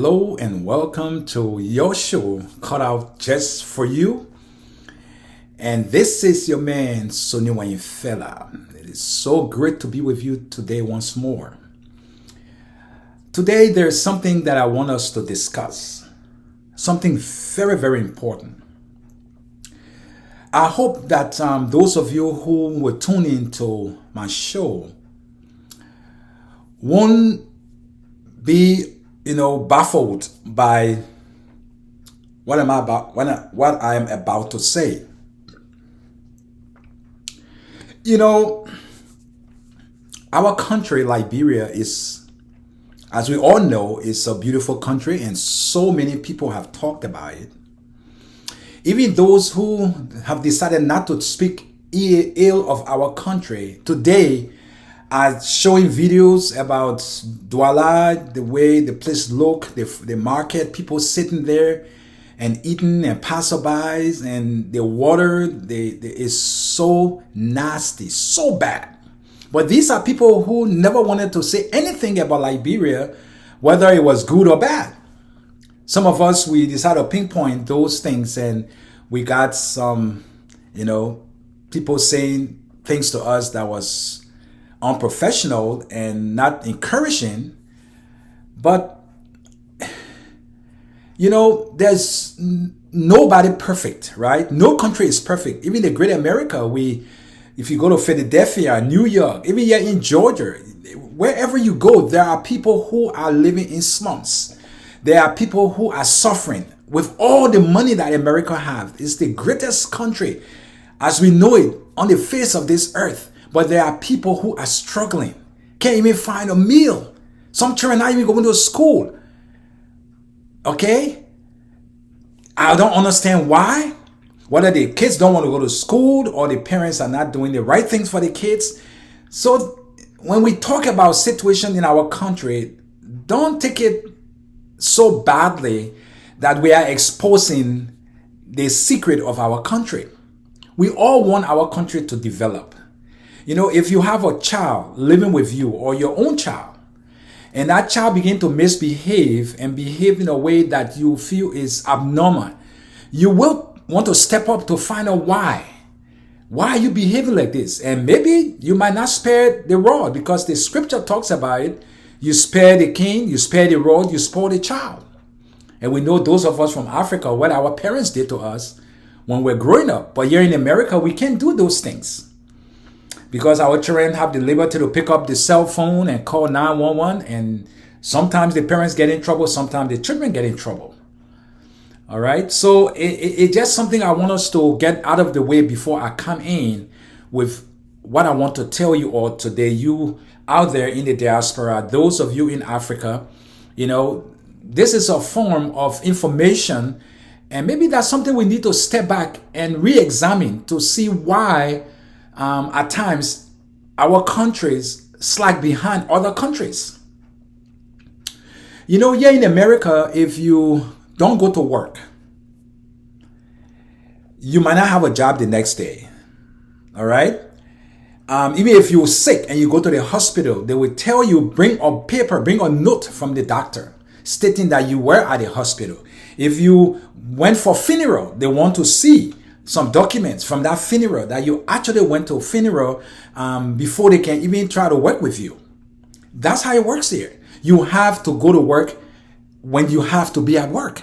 Hello and welcome to your show cut out just for you. And this is your man Sonny Fella. It is so great to be with you today once more. Today there's something that I want us to discuss. Something very, very important. I hope that those of you who will tune into my show won't be baffled by what I am about to say. Our country, Liberia, is, as we all know, is a beautiful country, and so many people have talked about it. Even those who have decided not to speak ill of our country today are showing videos about Douala, the way the place look, the market, people sitting there and eating, and passerbys, and the water is so nasty, so bad. But these are people who never wanted to say anything about Liberia, whether it was good or bad. Some of us, we decided to pinpoint those things, and we got some, people saying things to us that was unprofessional and not encouraging. But there's nobody perfect, right? No country is perfect. Even the great America, if you go to Philadelphia, New York, even here in Georgia, wherever you go, there are people who are living in slums. There are people who are suffering with all the money that America has. It's the greatest country as we know it on the face of this earth. But there are people who are struggling, can't even find a meal. Some children are not even going to school. Okay? I don't understand why. Whether the kids don't want to go to school or the parents are not doing the right things for the kids. So when we talk about situation in our country, don't take it so badly that we are exposing the secret of our country. We all want our country to develop. If you have a child living with you or your own child, and that child begin to misbehave and behave in a way that you feel is abnormal, you will want to step up to find out why. Why are you behaving like this? And maybe you might not spare the rod, because the scripture talks about it. You spare the king, you spare the rod, you spoil the child. And we know those of us from Africa, what our parents did to us when we're growing up. But here in America, we can't do those things, because our children have the liberty to pick up the cell phone and call 911. And sometimes the parents get in trouble, sometimes the children get in trouble. All right. So it's just something I want us to get out of the way before I come in with what I want to tell you all today. You out there in the diaspora, those of you in Africa, this is a form of information. And maybe that's something we need to step back and re-examine to see why at times our countries slack behind other countries. Here in America, if you don't go to work, you might not have a job the next day. All right. Even if you're sick and you go to the hospital, they will tell you, bring a paper, bring a note from the doctor stating that you were at the hospital. If you went for funeral, they want to see some documents from that funeral that you actually went to a funeral before they can even try to work with you. That's how it works here. You have to go to work when you have to be at work.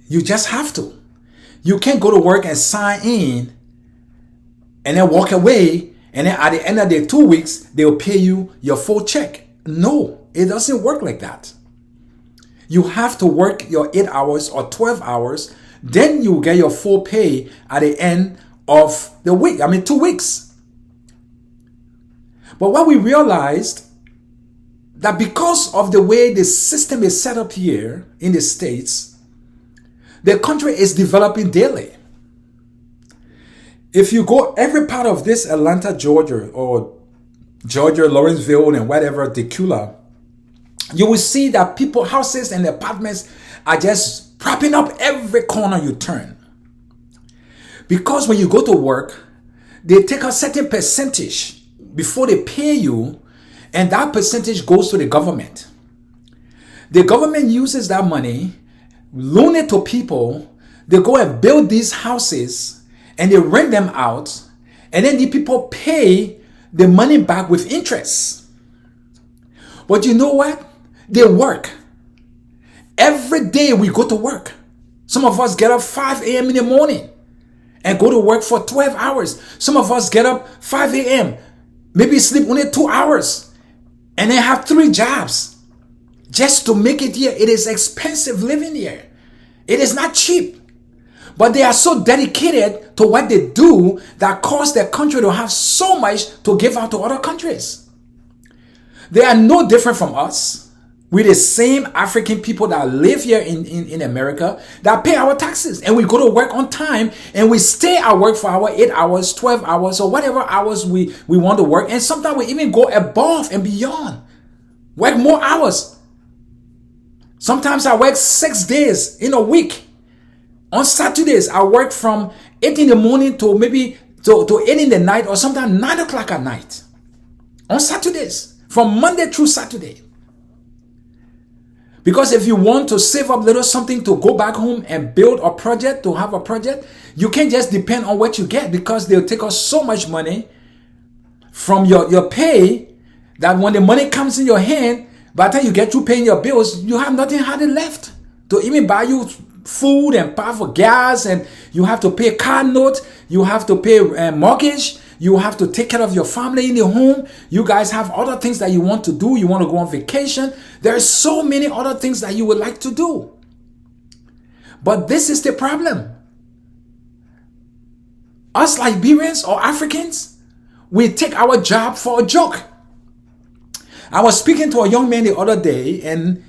You just have to. You can't go to work and sign in and then walk away, and then at the end of the 2 weeks, they'll pay you your full check. No, it doesn't work like that. You have to work your 8 hours or 12 hours, then you get your full pay at the end of the week. 2 weeks. But what we realized, that because of the way the system is set up here in the States, the country is developing daily. If you go every part of this Atlanta, Georgia, or Georgia, Lawrenceville, and whatever, Decatur, you will see that houses and apartments are just propping up every corner you turn. Because when you go to work, they take a certain percentage before they pay you, and that percentage goes to the government. The government uses that money, loan it to people. They go and build these houses and they rent them out. And then the people pay the money back with interest. But you know what? They work. Every day we go to work. Some of us get up 5 a.m. in the morning and go to work for 12 hours. Some of us get up 5 a.m., maybe sleep only 2 hours, and then have 3 jobs just to make it here. It is expensive living here. It is not cheap. But they are so dedicated to what they do that cause their country to have so much to give out to other countries. They are no different from us. We're the same African people that live here in America that pay our taxes, and we go to work on time, and we stay at work for our 8 hours, 12 hours, or whatever hours we want to work. And sometimes we even go above and beyond, work more hours. Sometimes I work 6 days in a week. On Saturdays, I work from 8 in the morning to maybe to 8 in the night, or sometimes 9 o'clock at night. On Saturdays, from Monday through Saturday. Because if you want to save up little something to go back home and build a project, to have a project, you can't just depend on what you get, because they'll take us so much money from your pay that when the money comes in your hand, by the time you get through paying your bills, you have nothing hardly left to even buy you food and pay for gas, and you have to pay car note, you have to pay mortgage, you have to take care of your family in the home. You guys have other things that you want to do. You want to go on vacation. There are so many other things that you would like to do. But this is the problem. Us Liberians or Africans, we take our job for a joke. I was speaking to a young man the other day, and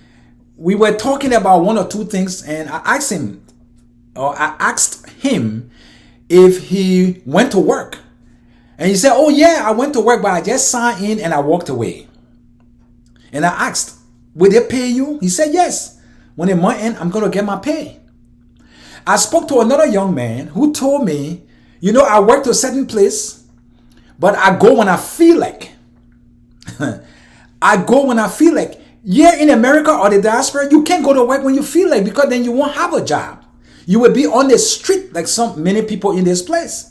we were talking about 1 or 2 things, and I asked him if he went to work. And he said, oh yeah, I went to work, but I just signed in and I walked away. And I asked, will they pay you? He said, yes. When the month ends, I'm going to get my pay. I spoke to another young man who told me, I work to a certain place, but I go when I feel like. I go when I feel like. Here in America or the diaspora, you can't go to work when you feel like, because then you won't have a job. You will be on the street like many people in this place.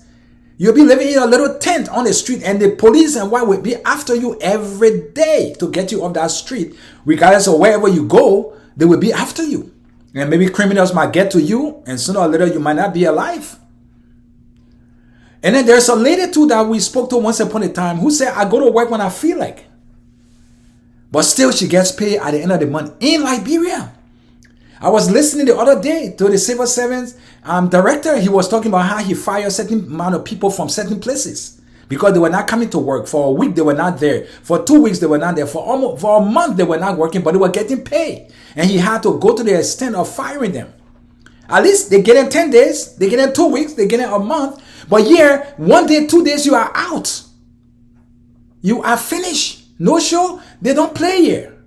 You'll be living in a little tent on the street, and the police and what will be after you every day to get you off that street. Regardless of wherever you go, they will be after you. And maybe criminals might get to you, and sooner or later you might not be alive. And then there's a lady too that we spoke to once upon a time who said, I go to work when I feel like. But still she gets paid at the end of the month in Liberia. I was listening the other day to the civil servants director. He was talking about how he fired a certain amount of people from certain places because they were not coming to work. For a week, they were not there. For 2 weeks, they were not there. For a month, they were not working, but they were getting paid. And he had to go to the extent of firing them. At least they get in 10 days, they get in 2 weeks, they get in a month. But here, 1 day, 2 days, you are out. You are finished. No show, they don't play here.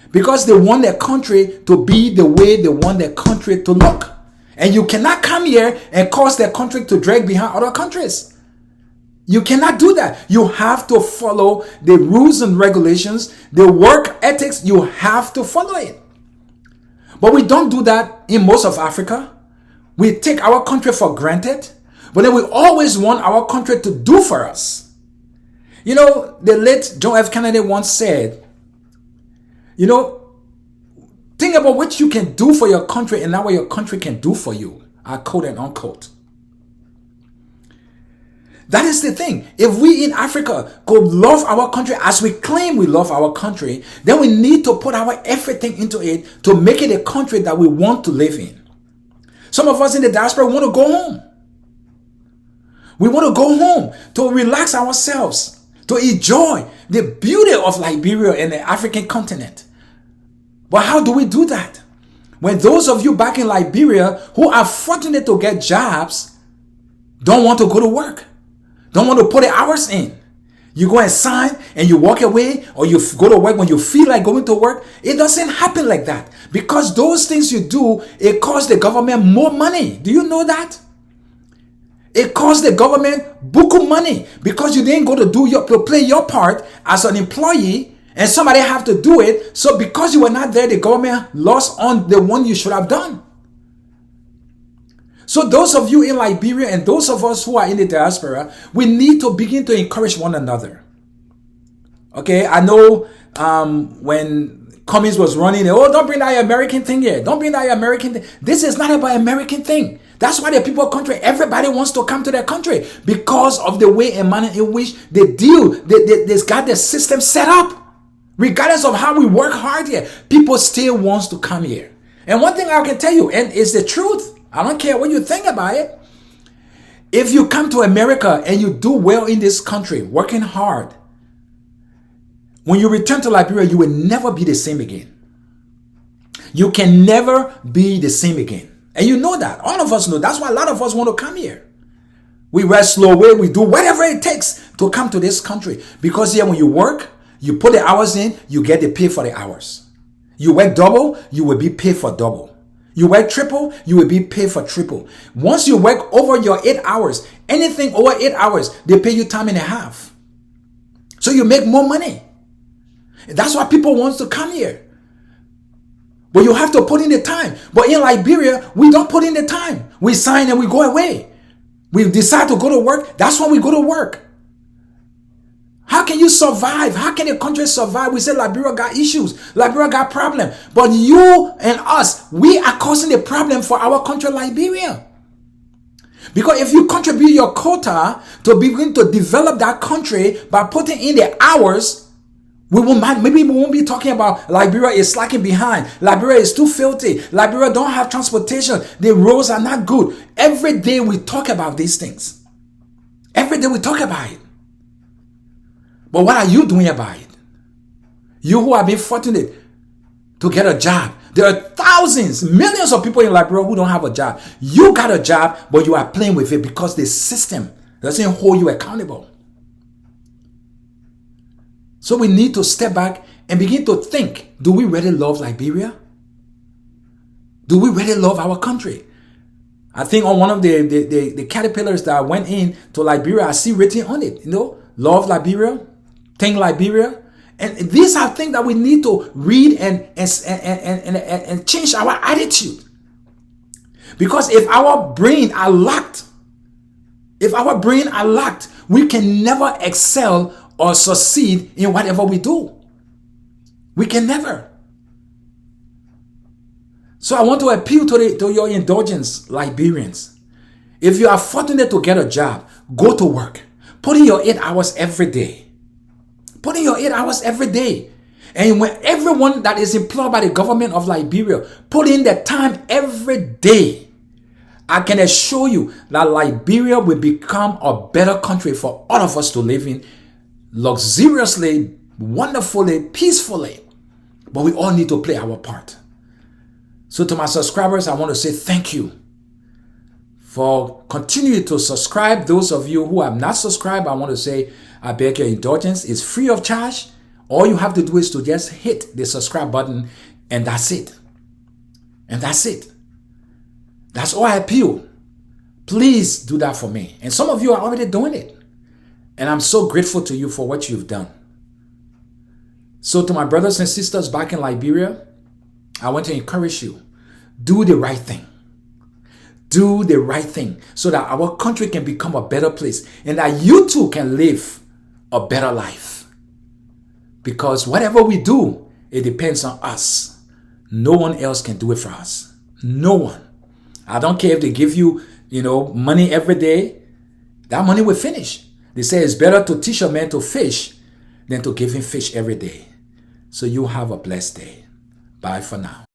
Because they want their country to be the way they want their country to look. And you cannot come here and cause their country to drag behind other countries. You cannot do that. You have to follow the rules and regulations, the work ethics, you have to follow it. But we don't do that in most of Africa. We take our country for granted, but then we always want our country to do for us. The late John F. Kennedy once said, think about what you can do for your country and not what your country can do for you. I quote and unquote. That is the thing. If we in Africa go love our country as we claim we love our country, then we need to put our everything into it to make it a country that we want to live in. Some of us in the diaspora want to go home. We want to go home to relax ourselves, to enjoy the beauty of Liberia and the African continent. But how do we do that? When those of you back in Liberia who are fortunate to get jobs don't want to go to work, don't want to put the hours in. You go and sign and you walk away, or you go to work when you feel like going to work. It doesn't happen like that, because those things you do, it costs the government more money. Do you know that? It costs the government buku money because you didn't go to play your part as an employee And somebody have to do it. So because you were not there, the government lost on the one you should have done. So those of you in Liberia and those of us who are in the diaspora, we need to begin to encourage one another. Okay, I know when Cummings was running, oh, don't bring that American thing here. Don't bring that American thing. This is not about American thing. That's why the people country, everybody wants to come to their country because of the way and manner in which they deal. They've got the system set up. Regardless of how we work hard here, people still wants to come here. And one thing I can tell you, and it's the truth, I don't care what you think about it. If you come to America and you do well in this country, working hard, when you return to Liberia, you will never be the same again. You can never be the same again. And you know that. All of us know. That's why a lot of us want to come here. We rest slow way. We do whatever it takes to come to this country. Because here when you work, you put the hours in, you get the pay for the hours. You work double, you will be paid for double. You work triple, you will be paid for triple. Once you work over your 8 hours, anything over 8 hours, they pay you time and a half. So you make more money. That's why people want to come here. But you have to put in the time. But in Liberia, we don't put in the time. We sign and we go away. We decide to go to work. That's when we go to work. How can you survive? How can a country survive? We say Liberia got issues. Liberia got problem. But you and us, we are causing the problem for our country, Liberia. Because if you contribute your quota to begin to develop that country by putting in the hours, maybe we won't be talking about Liberia is slacking behind. Liberia is too filthy. Liberia don't have transportation. The roads are not good. Every day we talk about these things. Every day we talk about it. But what are you doing about it? You who have been fortunate to get a job. There are thousands, millions of people in Liberia who don't have a job. You got a job, but you are playing with it because the system doesn't hold you accountable. So we need to step back and begin to think, do we really love Liberia? Do we really love our country? I think on one of the caterpillars that went in to Liberia, I see written on it, love Liberia, thank Liberia. And these are things that we need to read and change our attitude. Because if our brain are locked, we can never excel or succeed in whatever we do. We can never. So I want to appeal to your indulgence, Liberians. If you are fortunate to get a job, go to work. Put in your 8 hours every day. Put in your 8 hours every day. And when everyone that is employed by the government of Liberia put in their time every day, I can assure you that Liberia will become a better country for all of us to live in, luxuriously, wonderfully, peacefully. But we all need to play our part. So to my subscribers, I want to say thank you for continuing to subscribe. Those of you who have not subscribed, I want to say I beg your indulgence. It's free of charge. All you have to do is to just hit the subscribe button, and that's it. And that's it. That's all I appeal. Please do that for me. And some of you are already doing it. And I'm so grateful to you for what you've done. So to my brothers and sisters back in Liberia, I want to encourage you. Do the right thing. Do the right thing so that our country can become a better place and that you too can live a better life. Because whatever we do, it depends on us. No one else can do it for us. No one. I don't care if they give you, money every day. That money will finish. They say it's better to teach a man to fish than to give him fish every day. So you have a blessed day. Bye for now.